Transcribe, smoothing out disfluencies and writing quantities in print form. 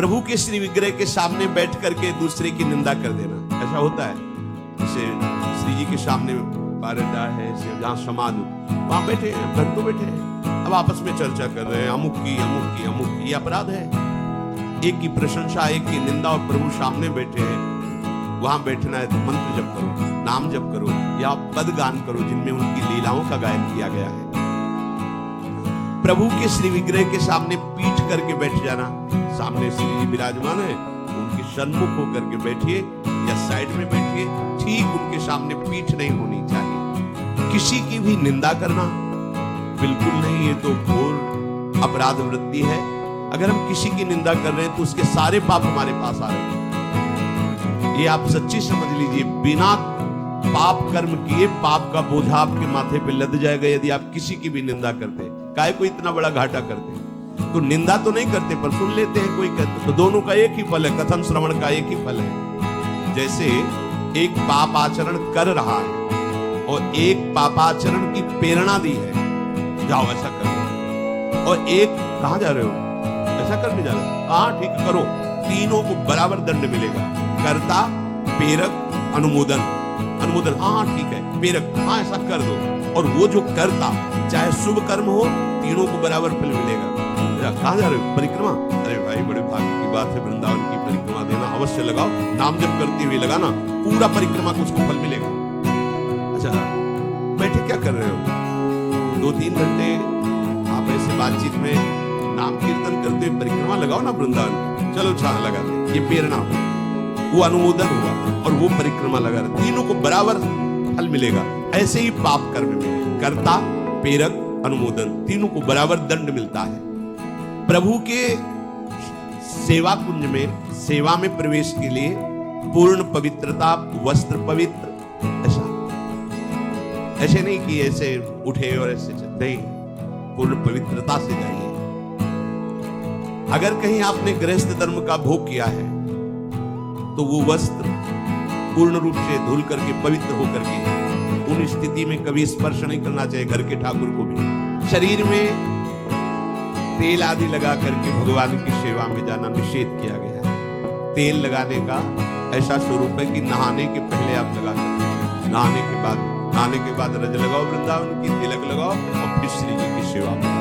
प्रभु के श्री विग्रह के सामने बैठ करके दूसरे की निंदा कर देना, ऐसा होता है। जैसे श्री जी के सामने बारंडा है, जहाँ समाधि, वहां बैठे हैं, भक्तो बैठे हैं, अब आपस में चर्चा कर रहे हैं, अमुक की, ये अपराध है। एक की प्रशंसा, एक की निंदा, और प्रभु सामने बैठे हैं। वहां बैठना है तो मंत्र जप करो, नाम जप करो, या पद गान करो जिनमें उनकी लीलाओं का गायन किया गया है। प्रभु के श्री विग्रह के सामने पीठ करके बैठ जाना, सामने श्री जी विराजमान है, उनके सन्मुख होकर के बैठिए या साइड में बैठिए, ठीक उनके सामने पीठ नहीं होनी चाहिए। किसी की भी निंदा करना बिल्कुल नहीं, ये तो घोर अपराध वृत्ति है। अगर हम किसी की निंदा कर रहे हैं तो उसके सारे पाप हमारे पास आ रहे हैं। ये आप सच्ची समझ लीजिए, बिना पाप कर्म किए पाप का बोझा आपके माथे पे लद जाएगा यदि आप किसी की भी निंदा करते। काहे को इतना बड़ा घाटा करते? तो निंदा तो नहीं करते पर सुन लेते हैं, कोई कहते, तो दोनों का एक ही फल है, कथन श्रवण का एक ही फल है। जैसे एक पाप आचरण कर रहा है और एक पापाचरण की प्रेरणा दी है, जाओ ऐसा करो, और एक कहां जा रहे हो, ऐसा करने जा रहे हो, हाँ ठीक करो, तीनों को बराबर दंड मिलेगा। कर्ता, प्रेरक, अनुमोदन, हाँ ठीक है, प्रेरक, हाँ ऐसा कर दो, और वो जो करता, चाहे शुभ कर्म हो, तीनों को बराबर फल मिलेगा। कहां जा रहे हो, परिक्रमा? अरे भाई बड़े भाग्य की बात है, वृंदावन की परिक्रमा देना, अवश्य लगाओ, नाम जप करते हुए लगाना, पूरा परिक्रमा को उसको फल मिलेगा। अच्छा, बैठे क्या कर रहे हो? 2-3 घंटे आप ऐसे बातचीत में नाम कीर्तन करते हुए परिक्रमा लगाओ ना वृंदावन की, चलो छाना लगाते, ये प्रेरणा हो, वो अनुमोदन हुआ, और वो परिक्रमा लगा रहे, तीनों को बराबर फल मिलेगा। ऐसे ही पाप कर्म में कर्ता, प्रेरक, अनुमोदन, तीनों को बराबर दंड मिलता है। प्रभु के सेवा कुंज में, सेवा में प्रवेश के लिए पूर्ण पवित्रता, वस्त्र पवित्र, ऐसे नहीं कि ऐसे उठे और ऐसे नहीं, पूर्ण पवित्रता से जाइए। अगर कहीं आपने गृहस्थ धर्म का भोग किया है तो वो वस्त्र पूर्ण रूप से धुल करके, पवित्र होकर के, उन स्थिति में कभी स्पर्श नहीं करना चाहिए घर के ठाकुर को भी। शरीर में तेल आदि लगा करके भगवान की सेवा में जाना निषेध किया गया है। तेल लगाने का ऐसा स्वरूप है कि नहाने के पहले आप लगा सकते हैं, नहाने के बाद रज लगाओ, वृंदावन की तिलक लगाओ, और फिर श्री जी की सेवा में